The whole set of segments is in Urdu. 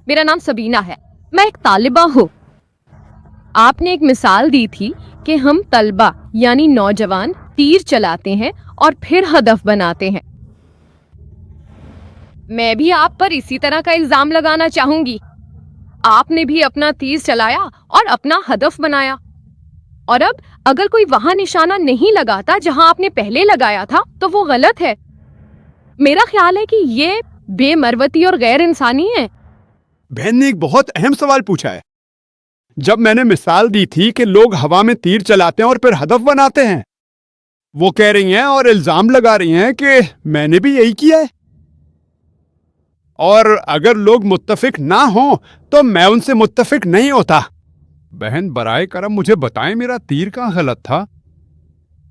میرا نام سبینہ ہے، میں ایک طالبہ ہوں۔ آپ نے ایک مثال دی تھی کہ ہم طلبہ یعنی نوجوان تیر چلاتے ہیں اور پھر ہدف بناتے ہیں۔ میں بھی آپ پر اسی طرح کا الزام لگانا چاہوں گی۔ آپ نے بھی اپنا تیر چلایا اور اپنا ہدف بنایا، اور اب اگر کوئی وہاں نشانہ نہیں لگاتا جہاں آپ نے پہلے لگایا تھا تو وہ غلط ہے۔ میرا خیال ہے کہ یہ بے مروتی اور غیر انسانی ہے۔ بہن نے ایک بہت اہم سوال پوچھا ہے۔ جب میں نے مثال دی تھی کہ لوگ ہوا میں تیر چلاتے ہیں اور پھر ہدف بناتے ہیں، وہ کہہ رہی ہیں اور الزام لگا رہی ہیں کہ میں نے بھی یہی کیا ہے، اور اگر لوگ متفق نہ ہوں تو میں ان سے متفق نہیں ہوتا۔ بہن برائے کرم مجھے بتائیں میرا تیر کہاں غلط تھا؟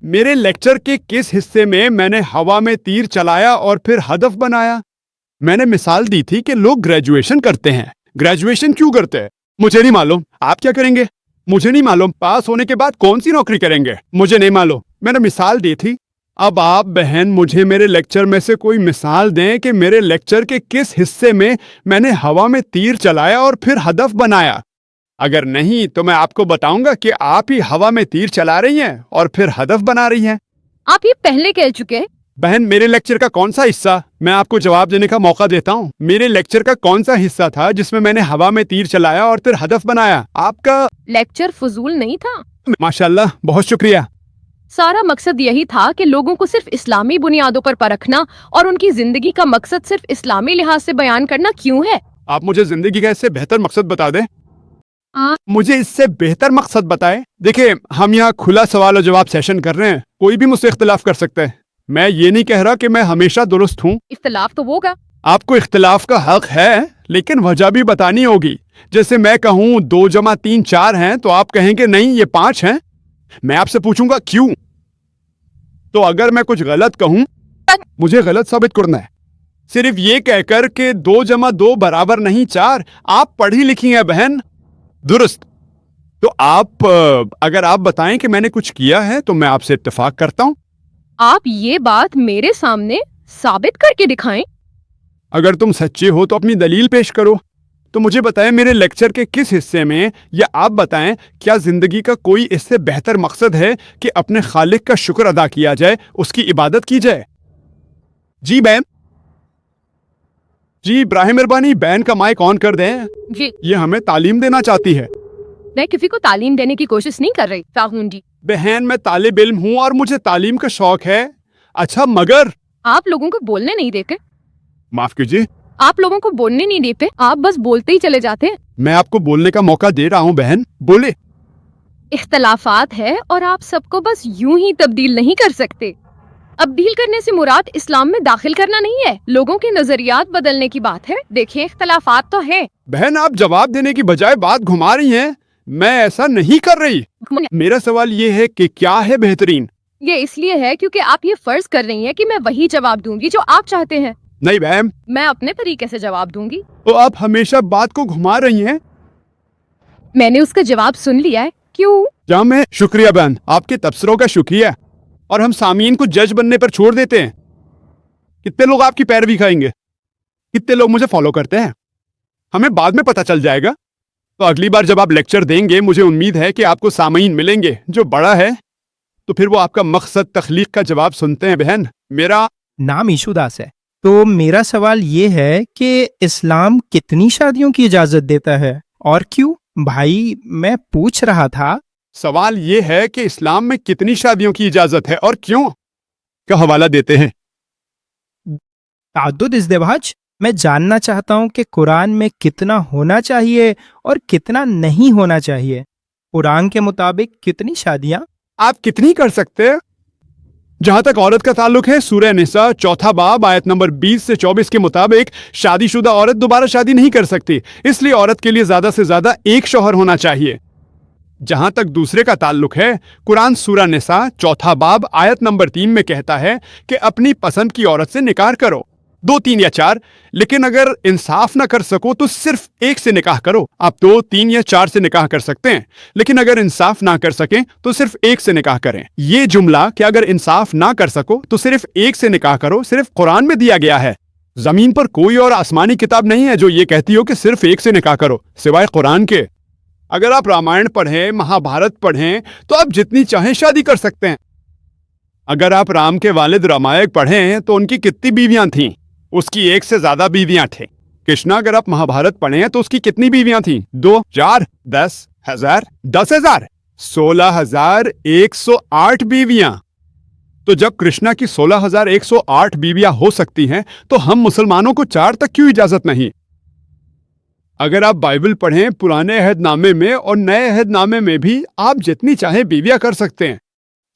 میرے لیکچر کے کس حصے میں میں نے ہوا میں تیر چلایا اور پھر ہدف بنایا؟ میں نے مثال دی تھی کہ لوگ گریجویشن کرتے ہیں۔ گریجویشن کیوں کرتے ہیں مجھے نہیں معلوم۔ آپ کیا کریں گے مجھے نہیں معلوم۔ پاس ہونے کے بعد کون سی نوکری کریں گے مجھے نہیں معلوم۔ میں نے مثال دی تھی۔ اب آپ بہن مجھے میرے لیکچر میں سے کوئی مثال دیں کہ میرے لیکچر کے کس حصے میں نے ہوا میں تیر چلایا اور پھر ہدف بنایا۔ اگر نہیں تو میں آپ کو بتاؤں گا کہ آپ ہی ہوا میں تیر چلا رہی ہیں اور پھر ہدف بنا رہی ہیں۔ آپ یہ پہلے کہہ چکے۔ بہن میرے لیکچر کا کون سا حصہ، میں آپ کو جواب دینے کا موقع دیتا ہوں، میرے لیکچر کا کون سا حصہ تھا جس میں نے ہوا میں تیر چلایا اور پھر ہدف بنایا؟ آپ کا لیکچر فضول نہیں تھا۔ ماشاءاللہ، بہت شکریہ۔ سارا مقصد یہی تھا کہ لوگوں کو صرف اسلامی بنیادوں پر پرکھنا اور ان کی زندگی کا مقصد صرف اسلامی لحاظ سے بیان کرنا کیوں ہے؟ آپ مجھے زندگی کا اس سے بہتر مقصد بتا دیں۔ مجھے اس سے بہتر مقصد بتائیں۔ دیکھیں، ہم یہاں کھلا سوال و جواب سیشن کر رہے ہیں، کوئی بھی مجھ سے اختلاف کر سکتا ہے۔ میں یہ نہیں کہہ رہا کہ میں ہمیشہ درست ہوں۔ اختلاف تو ہوگا۔ آپ کو اختلاف کا حق ہے، لیکن وجہ بھی بتانی ہوگی۔ جیسے میں کہوں 2 + 3 4 ہیں تو آپ کہیں گے نہیں یہ 5 ہیں۔ میں آپ سے پوچھوں گا کیوں؟ تو اگر میں کچھ غلط کہوں مجھے غلط ثابت کرنا ہے، صرف یہ کہہ کر کہ 2 + 2 = نہیں 4۔ آپ پڑھی لکھی ہیں بہن، درست؟ تو اگر آپ بتائیں کہ میں نے کچھ کیا ہے تو میں آپ سے اتفاق کرتا ہوں۔ آپ یہ بات میرے سامنے ثابت کر کے دکھائیں۔ اگر تم سچے ہو تو اپنی دلیل پیش کرو۔ تو مجھے بتائیں میرے لیکچر کے کس حصے میں، یا آپ بتائیں کیا زندگی کا کوئی اس سے بہتر مقصد ہے کہ اپنے خالق کا شکر ادا کیا جائے، اس کی عبادت کی جائے؟ جی بہن، جی براہ مہربانی بہن کا مائک آن کر دیں۔ جی، یہ ہمیں تعلیم دینا چاہتی ہے۔ میں کسی کو تعلیم دینے کی کوشش نہیں کر رہی فاہون جی۔ بہن میں طالب علم ہوں اور مجھے تعلیم کا شوق ہے۔ اچھا مگر آپ لوگوں کو بولنے نہیں دیتے۔ معاف کیجیے، آپ لوگوں کو بولنے نہیں دیتے، آپ بس بولتے ہی چلے جاتے ہیں۔ میں آپ کو بولنے کا موقع دے رہا ہوں بہن، بولے۔ اختلافات ہے اور آپ سب کو بس یوں ہی تبدیل نہیں کر سکتے۔ تبدیل کرنے سے مراد اسلام میں داخل کرنا نہیں ہے، لوگوں کے نظریات بدلنے کی بات ہے۔ دیکھیں اختلافات تو ہے۔ بہن آپ جواب دینے کی بجائے بات گھما رہی ہیں، میں ایسا نہیں کر رہی۔ میرا سوال یہ ہے کہ کیا ہے بہترین؟ یہ اس لیے ہے کیونکہ آپ یہ فرض کر رہی ہیں کہ میں وہی جواب دوں گی جو آپ چاہتے ہیں۔ نہیں بہن، میں اپنے طریقے سے جواب دوں گی۔ تو آپ ہمیشہ بات کو گھما رہی ہیں۔ میں نے اس کا جواب سن لیا ہے۔ کیوں؟ جہاں میں شکریہ بہن، آپ کے تبصروں کا شکریہ، اور ہم سامعین کو جج بننے پر چھوڑ دیتے ہیں۔ کتنے لوگ آپ کی پیروی کھائیں گے؟ کتنے لوگ مجھے فالو کرتے ہیں؟ ہمیں بعد میں پتہ چل جائے گا۔ تو اگلی بار جب آپ لیکچر دیں گے مجھے امید ہے کہ آپ کو سامعین ملیں گے جو بڑا ہے، تو پھر وہ آپ کا مقصد تخلیق کا جواب سنتے ہیں۔ بہن میرا نام ایشو داس ہے۔ تو میرا سوال یہ ہے کہ اسلام کتنی شادیوں کی اجازت دیتا ہے اور کیوں؟ بھائی میں پوچھ رہا تھا۔ سوال یہ ہے کہ اسلام میں کتنی شادیوں کی اجازت ہے اور کیوں کا حوالہ دیتے ہیں۔ تعدد ازدواج، میں جاننا چاہتا ہوں کہ قرآن میں کتنا ہونا چاہیے اور کتنا نہیں ہونا چاہیے۔ قرآن کے مطابق کتنی شادیاں؟ آپ کتنی کر سکتے ہیں؟ جہاں تک عورت کا تعلق ہے، سورہ نساء 4 باب آیت نمبر 20 سے 24 کے مطابق شادی شدہ عورت دوبارہ شادی نہیں کر سکتی، اس لیے عورت کے لیے زیادہ سے زیادہ ایک شوہر ہونا چاہیے۔ جہاں تک دوسرے کا تعلق ہے، قرآن سورہ نساء 4 باب آیت نمبر 3 میں کہتا ہے کہ اپنی پسند کی عورت سے نکاح کرو، 2 3 یا 4، لیکن اگر انصاف نہ کر سکو تو صرف ایک سے نکاح کرو۔ آپ 2 3 یا 4 سے نکاح کر سکتے ہیں، لیکن اگر انصاف نہ کر سکیں تو صرف ایک سے نکاح کریں۔ یہ جملہ کہ اگر انصاف نہ کر سکو تو صرف ایک سے نکاح کرو صرف قرآن میں دیا گیا ہے، زمین پر کوئی اور آسمانی کتاب نہیں ہے جو یہ کہتی ہو کہ صرف ایک سے نکاح کرو سوائے قرآن کے۔ اگر آپ رامائن پڑھیں، مہا بھارت پڑھیں تو آپ جتنی چاہیں شادی کر سکتے ہیں۔ اگر آپ رام کے والد رامائک پڑھیں تو ان کی کتنی بیویاں تھیں؟ اس کی ایک سے زیادہ بیویاں تھیں۔ کرشنا اگر آپ مہا بھارت پڑھیں تو اس کی کتنی بیویاں تھیں؟ 2، 4، 10 ہزار، 10 ہزار، 16,108 بیویاں۔ تو جب کرشنا کی 16,108 بیویاں ہو سکتی ہیں تو ہم مسلمانوں کو 4 تک کیوں اجازت نہیں؟ اگر آپ بائبل پڑھیں پرانے عہد نامے میں اور نئے عہد نامے میں بھی آپ جتنی چاہیں بیویاں کر سکتے ہیں۔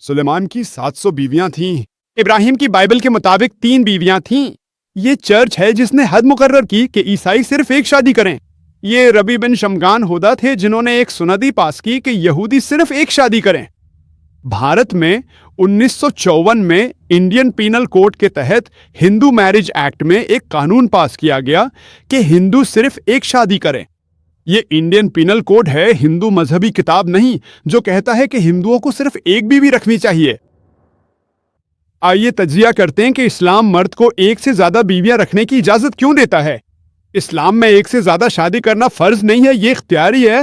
سلیمان کی 700 بیویاں تھیں۔ ابراہیم کی بائبل کے مطابق 3 بیویاں تھیں۔ یہ چرچ ہے جس نے حد مقرر کی کہ عیسائی صرف ایک شادی کریں۔ یہ ربی بن شمگان ہدا تھے جنہوں نے ایک سندی پاس کی کہ یہودی صرف ایک شادی کریں۔ بھارت میں 1954 میں انڈین پینل کوڈ کے تحت ہندو میرج ایکٹ میں ایک قانون پاس کیا گیا کہ ہندو صرف ایک شادی کریں۔ یہ انڈین پینل کوڈ ہے، ہندو مذہبی کتاب نہیں جو کہتا ہے کہ ہندوؤں کو صرف ایک بیوی رکھنی چاہیے۔ آئیے تجزیہ کرتے ہیں کہ اسلام مرد کو ایک سے زیادہ بیویاں رکھنے کی اجازت کیوں دیتا ہے۔ اسلام میں ایک سے زیادہ شادی کرنا فرض نہیں ہے، یہ اختیاری ہے۔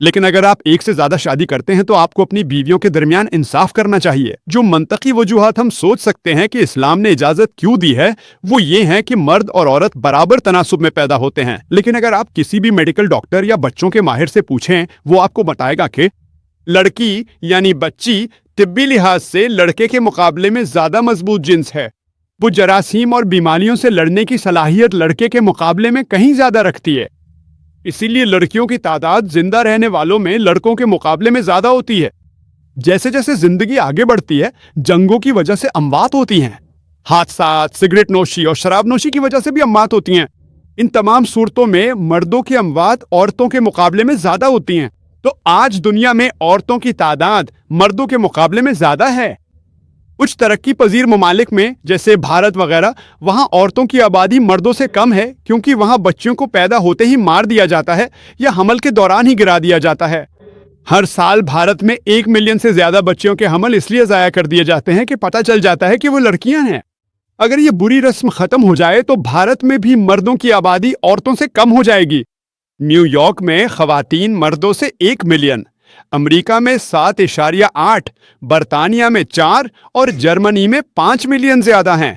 لیکن اگر آپ ایک سے زیادہ شادی کرتے ہیں تو آپ کو اپنی بیویوں کے درمیان انصاف کرنا چاہیے۔ جو منطقی وجوہات ہم سوچ سکتے ہیں کہ اسلام نے اجازت کیوں دی ہے وہ یہ ہیں کہ مرد اور عورت برابر تناسب میں پیدا ہوتے ہیں۔ لیکن اگر آپ کسی بھی میڈیکل ڈاکٹر یا بچوں کے ماہر سے پوچھیں وہ آپ کو بتائے گا کہ لڑکی یعنی بچی طبی لحاظ سے لڑکے کے مقابلے میں زیادہ مضبوط جنس ہے۔ وہ جراثیم اور بیماریوں سے لڑنے کی صلاحیت لڑکے کے مقابلے میں کہیں زیادہ رکھتی ہے۔ اسی لیے لڑکیوں کی تعداد زندہ رہنے والوں میں لڑکوں کے مقابلے میں زیادہ ہوتی ہے۔ جیسے جیسے زندگی آگے بڑھتی ہے جنگوں کی وجہ سے اموات ہوتی ہیں، حادثات، سگریٹ نوشی اور شراب نوشی کی وجہ سے بھی اموات ہوتی ہیں۔ ان تمام صورتوں میں مردوں کی اموات عورتوں کے مقابلے میں زیادہ ہوتی ہیں۔ تو آج دنیا میں عورتوں کی تعداد مردوں کے مقابلے میں زیادہ ہے۔ کچھ ترقی پذیر ممالک میں جیسے بھارت وغیرہ وہاں عورتوں کی آبادی مردوں سے کم ہے کیونکہ وہاں بچیوں کو پیدا ہوتے ہی مار دیا جاتا ہے یا حمل کے دوران ہی گرا دیا جاتا ہے۔ ہر سال بھارت میں 1 ملین سے زیادہ بچیوں کے حمل اس لیے ضائع کر دیے جاتے ہیں کہ پتہ چل جاتا ہے کہ وہ لڑکیاں ہیں۔ اگر یہ بری رسم ختم ہو جائے تو بھارت میں بھی مردوں کی آبادی عورتوں سے کم ہو جائے گی۔ نیو یارک میں خواتین مردوں سے 1 ملین، امریکہ میں 7.8، برطانیہ میں 4 اور جرمنی میں 5 ملین زیادہ ہیں۔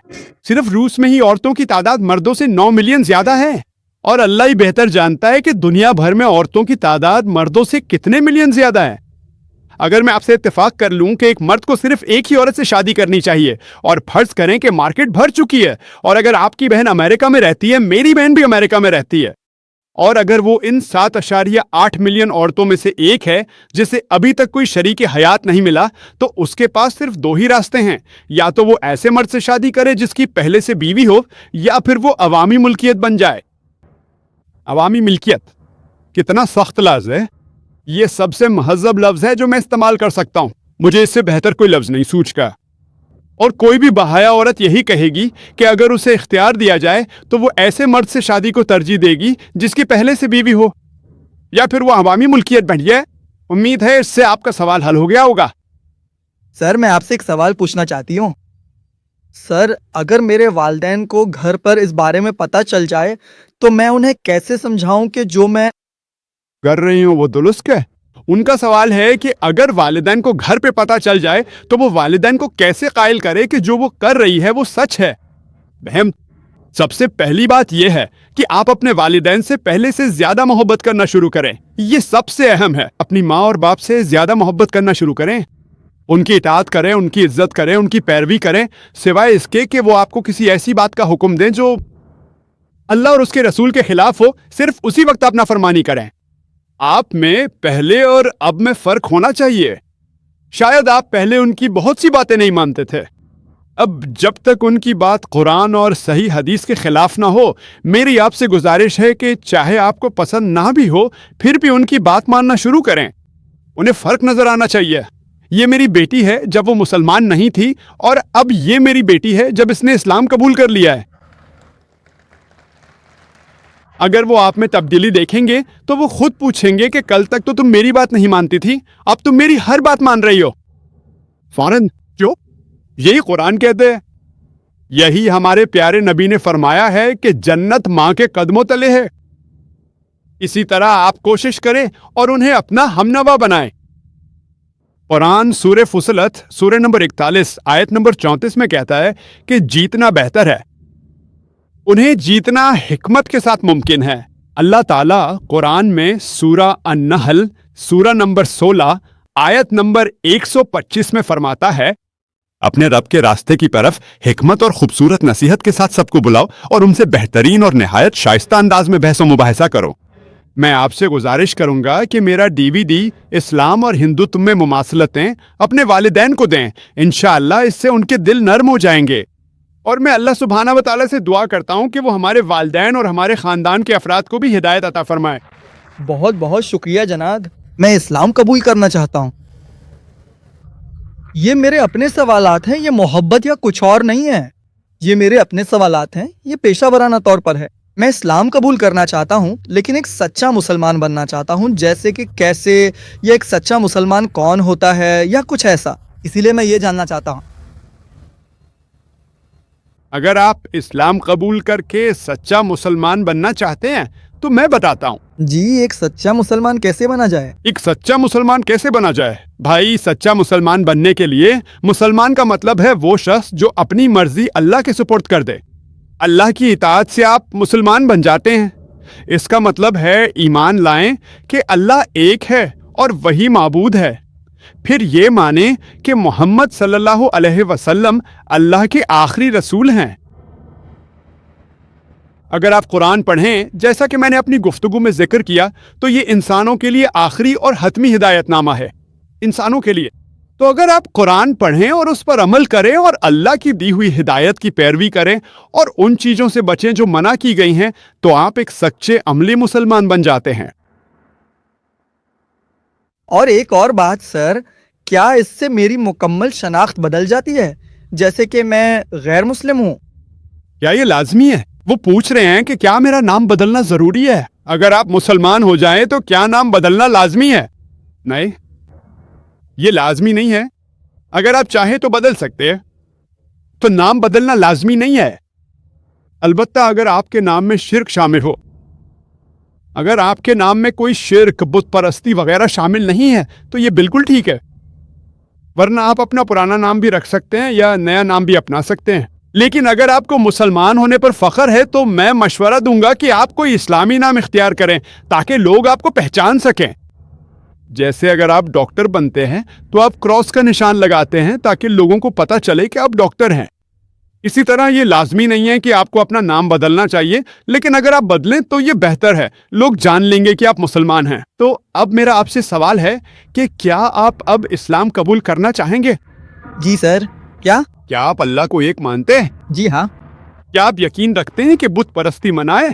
صرف روس میں ہی عورتوں کی تعداد مردوں سے 9 ملین زیادہ ہے، اور اللہ ہی بہتر جانتا ہے کہ دنیا بھر میں عورتوں کی تعداد مردوں سے کتنے ملین زیادہ ہے۔ اگر میں آپ سے اتفاق کر لوں کہ ایک مرد کو صرف ایک ہی عورت سے شادی کرنی چاہیے اور فرض کریں کہ مارکیٹ بھر چکی ہے، اور اگر آپ کی بہن امریکہ میں رہتی ہے، میری بہن بھی امریکہ میں رہتی ہے، اور اگر وہ ان 7.8 ملین عورتوں میں سے ایک ہے جسے ابھی تک کوئی شریک حیات نہیں ملا، تو اس کے پاس صرف 2 ہی راستے ہیں، یا تو وہ ایسے مرد سے شادی کرے جس کی پہلے سے بیوی ہو، یا پھر وہ عوامی ملکیت بن جائے۔ عوامی ملکیت کتنا سخت لفظ ہے، یہ سب سے مہذب لفظ ہے جو میں استعمال کر سکتا ہوں، مجھے اس سے بہتر کوئی لفظ نہیں سوچ کا۔ اور کوئی بھی بہایا عورت یہی کہے گی کہ اگر اسے اختیار دیا جائے تو وہ ایسے مرد سے شادی کو ترجیح دے گی جس کی پہلے سے بیوی ہو، یا پھر وہ عوامی ملکیت بن جائے۔ امید ہے اس سے آپ کا سوال حل ہو گیا ہوگا۔ سر میں آپ سے ایک سوال پوچھنا چاہتی ہوں۔ سر اگر میرے والدین کو گھر پر اس بارے میں پتہ چل جائے تو میں انہیں کیسے سمجھاؤں کہ جو میں کر رہی ہوں وہ درست ہے؟ ان کا سوال ہے کہ اگر والدین کو گھر پہ پتہ چل جائے تو وہ والدین کو کیسے قائل کرے کہ جو وہ کر رہی ہے وہ سچ ہے۔ بہم، سب سے پہلی بات یہ ہے کہ آپ اپنے والدین سے پہلے سے زیادہ محبت کرنا شروع کریں۔ یہ سب سے اہم ہے۔ اپنی ماں اور باپ سے زیادہ محبت کرنا شروع کریں، ان کی اطاعت کریں، ان کی عزت کریں، ان کی پیروی کریں، سوائے اس کے کہ وہ آپ کو کسی ایسی بات کا حکم دیں جو اللہ اور اس کے رسول کے خلاف ہو۔ صرف اسی وقت آپ نافرمانی کریں۔ آپ میں پہلے اور اب میں فرق ہونا چاہیے۔ شاید آپ پہلے ان کی بہت سی باتیں نہیں مانتے تھے، اب جب تک ان کی بات قرآن اور صحیح حدیث کے خلاف نہ ہو، میری آپ سے گزارش ہے کہ چاہے آپ کو پسند نہ بھی ہو پھر بھی ان کی بات ماننا شروع کریں۔ انہیں فرق نظر آنا چاہیے۔ یہ میری بیٹی ہے جب وہ مسلمان نہیں تھی، اور اب یہ میری بیٹی ہے جب اس نے اسلام قبول کر لیا ہے۔ اگر وہ آپ میں تبدیلی دیکھیں گے تو وہ خود پوچھیں گے کہ کل تک تو تم میری بات نہیں مانتی تھی، اب تم میری ہر بات مان رہی ہو۔ فوراً جو یہی قرآن کہتے ہیں، یہی ہمارے پیارے نبی نے فرمایا ہے کہ جنت ماں کے قدموں تلے ہے. اسی طرح آپ کوشش کریں اور انہیں اپنا ہمنوا بنائیں. قرآن سورہ فصلت سورہ نمبر 41 آیت نمبر 34 میں کہتا ہے کہ جیتنا بہتر ہے. انہیں جیتنا حکمت کے ساتھ ممکن ہے. اللہ تعالیٰ قرآن میں سورہ النحل سورہ نمبر 16 آیت نمبر 125 میں فرماتا ہے اپنے رب کے راستے کی طرف حکمت اور خوبصورت نصیحت کے ساتھ سب کو بلاؤ اور ان سے بہترین اور نہایت شائستہ انداز میں بحث و مباحثہ کرو. میں آپ سے گزارش کروں گا کہ میرا DVD اسلام اور ہندوتو میں مماثلتیں اپنے والدین کو دیں. انشاءاللہ اس سے ان کے دل نرم ہو جائیں گے. اور میں اللہ سبحانہ و تعالیٰ سے دعا کرتا ہوں کہ وہ ہمارے والدین اور ہمارے خاندان کے افراد کو بھی ہدایت عطا فرمائے. بہت بہت شکریہ جناب. میں اسلام قبول کرنا چاہتا ہوں. یہ میرے اپنے سوالات ہیں، یہ محبت یا کچھ اور نہیں ہے. یہ میرے اپنے سوالات ہیں، یہ پیشہ ورانہ طور پر ہے. میں اسلام قبول کرنا چاہتا ہوں لیکن ایک سچا مسلمان بننا چاہتا ہوں. جیسے کہ کیسے، یا ایک سچا مسلمان کون ہوتا ہے، یا کچھ ایسا. اسی لیے میں یہ جاننا چاہتا ہوں. اگر آپ اسلام قبول کر کے سچا مسلمان بننا چاہتے ہیں تو میں بتاتا ہوں. جی، ایک سچا مسلمان کیسے بنا جائے؟ ایک سچا مسلمان کیسے بنا جائے؟ بھائی، سچا مسلمان بننے کے لیے مسلمان کا مطلب ہے وہ شخص جو اپنی مرضی اللہ کے سپرد کر دے. اللہ کی اطاعت سے آپ مسلمان بن جاتے ہیں. اس کا مطلب ہے ایمان لائیں کہ اللہ ایک ہے اور وہی معبود ہے. پھر یہ مانیں کہ محمد صلی اللہ علیہ وسلم اللہ کے آخری رسول ہیں. اگر آپ قرآن پڑھیں جیسا کہ میں نے اپنی گفتگو میں ذکر کیا تو یہ انسانوں کے لیے آخری اور حتمی ہدایت نامہ ہے. انسانوں کے لیے. تو اگر آپ قرآن پڑھیں اور اس پر عمل کریں اور اللہ کی دی ہوئی ہدایت کی پیروی کریں اور ان چیزوں سے بچیں جو منع کی گئی ہیں تو آپ ایک سچے عملی مسلمان بن جاتے ہیں. اور ایک اور بات سر، کیا اس سے میری مکمل شناخت بدل جاتی ہے؟ جیسے کہ میں غیر مسلم ہوں. کیا یہ لازمی ہے؟ وہ پوچھ رہے ہیں کہ کیا میرا نام بدلنا ضروری ہے؟ اگر آپ مسلمان ہو جائیں تو کیا نام بدلنا لازمی ہے؟ نہیں، یہ لازمی نہیں ہے. اگر آپ چاہیں تو بدل سکتے ہیں. تو نام بدلنا لازمی نہیں ہے. البتہ اگر آپ کے نام میں شرک شامل ہو، اگر آپ کے نام میں کوئی شرک، بت پرستی وغیرہ شامل نہیں ہے تو یہ بالکل ٹھیک ہے. ورنہ آپ اپنا پرانا نام بھی رکھ سکتے ہیں یا نیا نام بھی اپنا سکتے ہیں. لیکن اگر آپ کو مسلمان ہونے پر فخر ہے تو میں مشورہ دوں گا کہ آپ کوئی اسلامی نام اختیار کریں تاکہ لوگ آپ کو پہچان سکیں. جیسے اگر آپ ڈاکٹر بنتے ہیں تو آپ کراس کا نشان لگاتے ہیں تاکہ لوگوں کو پتہ چلے کہ آپ ڈاکٹر ہیں. اسی طرح یہ لازمی نہیں ہے کہ آپ کو اپنا نام بدلنا چاہیے، لیکن اگر آپ بدلیں تو یہ بہتر ہے. لوگ جان لیں گے کہ آپ مسلمان ہیں. تو اب میرا آپ سے سوال ہے کہ کیا آپ اب اسلام قبول کرنا چاہیں گے؟ جی سر. کیا آپ اللہ کو ایک مانتے ہیں؟ جی ہاں. کیا آپ یقین رکھتے ہیں کہ بت پرستی منع ہے؟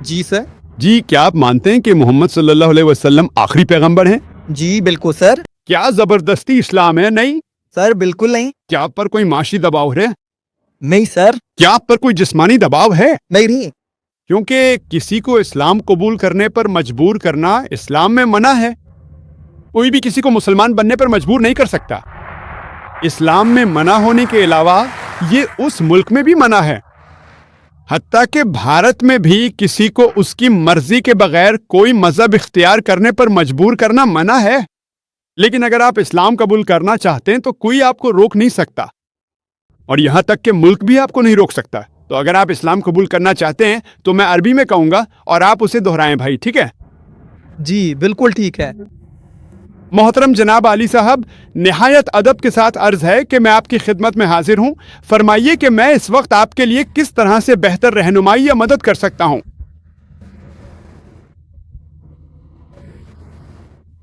جی سر. جی. کیا آپ مانتے ہیں کہ محمد صلی اللہ علیہ وسلم آخری پیغمبر ہیں؟ جی بالکل سر. کیا زبردستی اسلام ہے؟ نہیں سر بالکل نہیں. کیا آپ پر کوئی معاشی دباؤ ہے؟ نہیں سر. کیا آپ پر کوئی جسمانی دباؤ ہے؟ نہیں. کیونکہ کسی کو اسلام قبول کرنے پر مجبور کرنا اسلام میں منع ہے. کوئی بھی کسی کو مسلمان بننے پر مجبور نہیں کر سکتا. اسلام میں منع ہونے کے علاوہ یہ اس ملک میں بھی منع ہے. حتیٰ کہ بھارت میں بھی کسی کو اس کی مرضی کے بغیر کوئی مذہب اختیار کرنے پر مجبور کرنا منع ہے. لیکن اگر آپ اسلام قبول کرنا چاہتے ہیں تو کوئی آپ کو روک نہیں سکتا، اور یہاں تک کہ ملک بھی آپ کو نہیں روک سکتا. تو اگر آپ اسلام قبول کرنا چاہتے ہیں تو میں عربی میں کہوں گا اور آپ اسے دہرائیں بھائی. ٹھیک ہے؟ جی بالکل ٹھیک ہے. محترم جناب علی صاحب، نہایت ادب کے ساتھ عرض ہے کہ میں آپ کی خدمت میں حاضر ہوں. فرمائیے کہ میں اس وقت آپ کے لیے کس طرح سے بہتر رہنمائی یا مدد کر سکتا ہوں.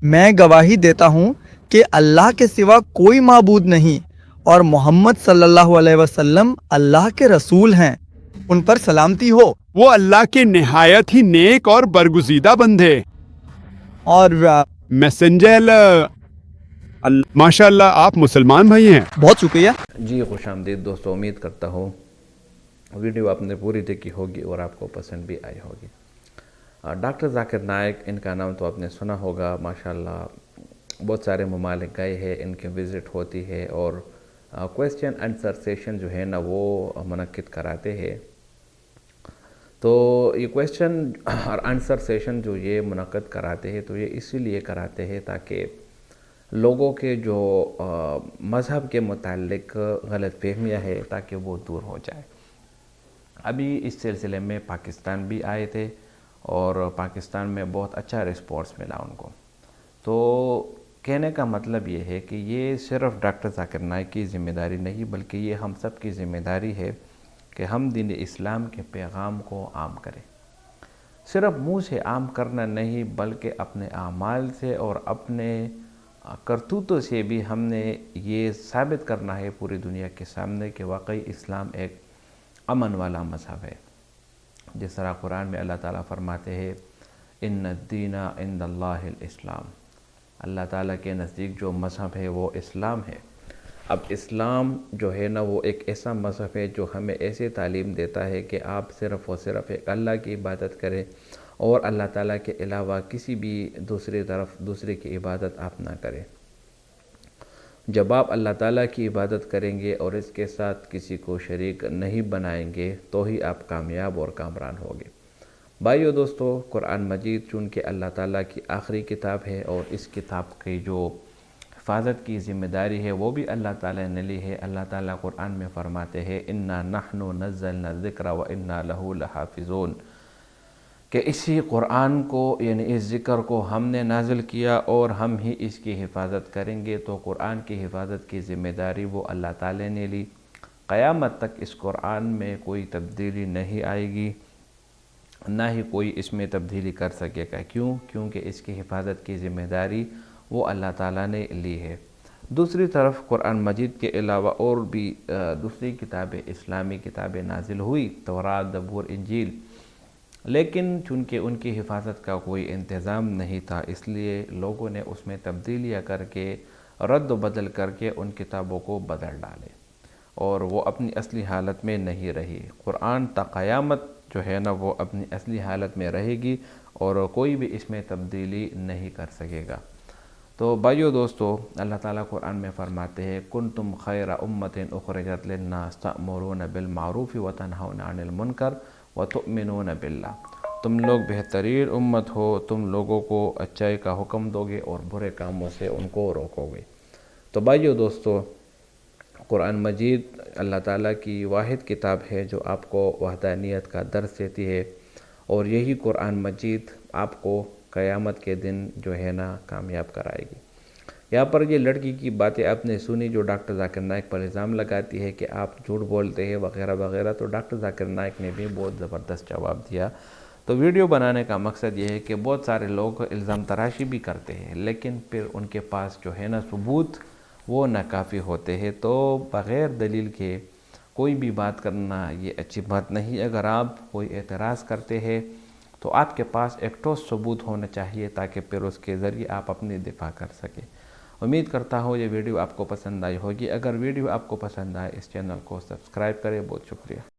میں گواہی دیتا ہوں کہ اللہ کے سوا کوئی معبود نہیں اور محمد صلی اللہ علیہ وسلم اللہ کے رسول ہیں. ان پر سلامتی ہو. وہ اللہ کے نہایت ہی نیک اور برگزیدہ بندے اور میسنجر. ماشاء اللہ آپ مسلمان بھائی ہیں. بہت شکریہ. جی خوش آمدید دوستو. امید کرتا ہوں ویڈیو آپ نے پوری دیکھی ہوگی اور آپ کو پسند بھی آئی ہوگی. ڈاکٹر ذاکر نائک، ان کا نام تو آپ نے سنا ہوگا. ماشاءاللہ بہت سارے ممالک گئے ہیں، ان کی وزٹ ہوتی ہے اور کویسچن آنسر سیشن جو ہے نا وہ منعقد کراتے ہیں. تو یہ کویسچن اور آنسر سیشن جو یہ منعقد کراتے ہیں تو یہ اسی لیے کراتے ہیں تاکہ لوگوں کے جو مذہب کے متعلق غلط فہمیاں ہے تاکہ وہ دور ہو جائے. ابھی اس سلسلے میں پاکستان بھی آئے تھے اور پاکستان میں بہت اچھا رسپانس ملا ان کو. تو کہنے کا مطلب یہ ہے کہ یہ صرف ڈاکٹر ذاکر نائک کی ذمہ داری نہیں بلکہ یہ ہم سب کی ذمہ داری ہے کہ ہم دین اسلام کے پیغام کو عام کریں. صرف منہ سے عام کرنا نہیں بلکہ اپنے اعمال سے اور اپنے کرتوتوں سے بھی ہم نے یہ ثابت کرنا ہے پوری دنیا کے سامنے کہ واقعی اسلام ایک امن والا مذہب ہے. جس طرح قرآن میں اللہ تعالیٰ فرماتے ہیں ان الدین عند اللہ الاسلام، اللہ تعالیٰ کے نزدیک جو مذہب ہے وہ اسلام ہے. اب اسلام جو ہے نا وہ ایک ایسا مذہب ہے جو ہمیں ایسے تعلیم دیتا ہے کہ آپ صرف و صرف ایک اللہ کی عبادت کریں اور اللہ تعالیٰ کے علاوہ کسی بھی دوسرے کی عبادت آپ نہ کریں. جب آپ اللہ تعالیٰ کی عبادت کریں گے اور اس کے ساتھ کسی کو شریک نہیں بنائیں گے تو ہی آپ کامیاب اور کامران ہوگے. بھائیو دوستو، قرآن مجید چونکہ اللہ تعالیٰ کی آخری کتاب ہے اور اس کتاب کی جو حفاظت کی ذمہ داری ہے وہ بھی اللہ تعالیٰ نے لی ہے. اللہ تعالیٰ قرآن میں فرماتے ہیں انا نحن نزلنا الذکر وانا لہ لحافظون، کہ اسی قرآن کو یعنی اس ذکر کو ہم نے نازل کیا اور ہم ہی اس کی حفاظت کریں گے. تو قرآن کی حفاظت کی ذمہ داری وہ اللہ تعالیٰ نے لی. قیامت تک اس قرآن میں کوئی تبدیلی نہیں آئے گی، نہ ہی کوئی اس میں تبدیلی کر سکے گا. کیونکہ اس کی حفاظت کی ذمہ داری وہ اللہ تعالیٰ نے لی ہے. دوسری طرف قرآن مجید کے علاوہ اور بھی دوسری کتابیں اسلامی کتابیں نازل ہوئی، تورات، زبور، انجیل، لیکن چونکہ ان کی حفاظت کا کوئی انتظام نہیں تھا اس لیے لوگوں نے اس میں تبدیلیاں کر کے رد و بدل کر کے ان کتابوں کو بدل ڈالے اور وہ اپنی اصلی حالت میں نہیں رہی. قرآن تا قیامت جو ہے نا وہ اپنی اصلی حالت میں رہے گی اور کوئی بھی اس میں تبدیلی نہیں کر سکے گا. تو بھائیو دوستو، اللہ تعالیٰ قرآن میں فرماتے ہیں کنتم خیر امت اخرجت للناس تأمرون بالمعروف وتنہون عن المنکر وتؤمنون باللہ، تم لوگ بہترین امت ہو، تم لوگوں کو اچائی کا حکم دو گے اور برے کاموں سے ان کو روکو گے. تو بھائیو دوستو، قرآن مجید اللہ تعالیٰ کی واحد کتاب ہے جو آپ کو وحدانیت کا درس دیتی ہے اور یہی قرآن مجید آپ کو قیامت کے دن جو ہے نا کامیاب کرائے گی. یہاں پر یہ لڑکی کی باتیں آپ نے سنی جو ڈاکٹر ذاکر نائک پر الزام لگاتی ہے کہ آپ جھوٹ بولتے ہیں وغیرہ وغیرہ. تو ڈاکٹر ذاکر نائک نے بھی بہت زبردست جواب دیا. تو ویڈیو بنانے کا مقصد یہ ہے کہ بہت سارے لوگ الزام تراشی بھی کرتے ہیں لیکن پھر ان کے پاس جو ہے نا ثبوت وہ ناکافی ہوتے ہیں. تو بغیر دلیل کے کوئی بھی بات کرنا یہ اچھی بات نہیں. اگر آپ کوئی اعتراض کرتے ہیں تو آپ کے پاس ایک ٹھوس ثبوت ہونا چاہیے تاکہ پھر اس کے ذریعے آپ اپنی دفاع کر سکیں. امید کرتا ہوں یہ ویڈیو آپ کو پسند آئی ہوگی. اگر ویڈیو آپ کو پسند آئے اس چینل کو سبسکرائب کریں. بہت شکریہ.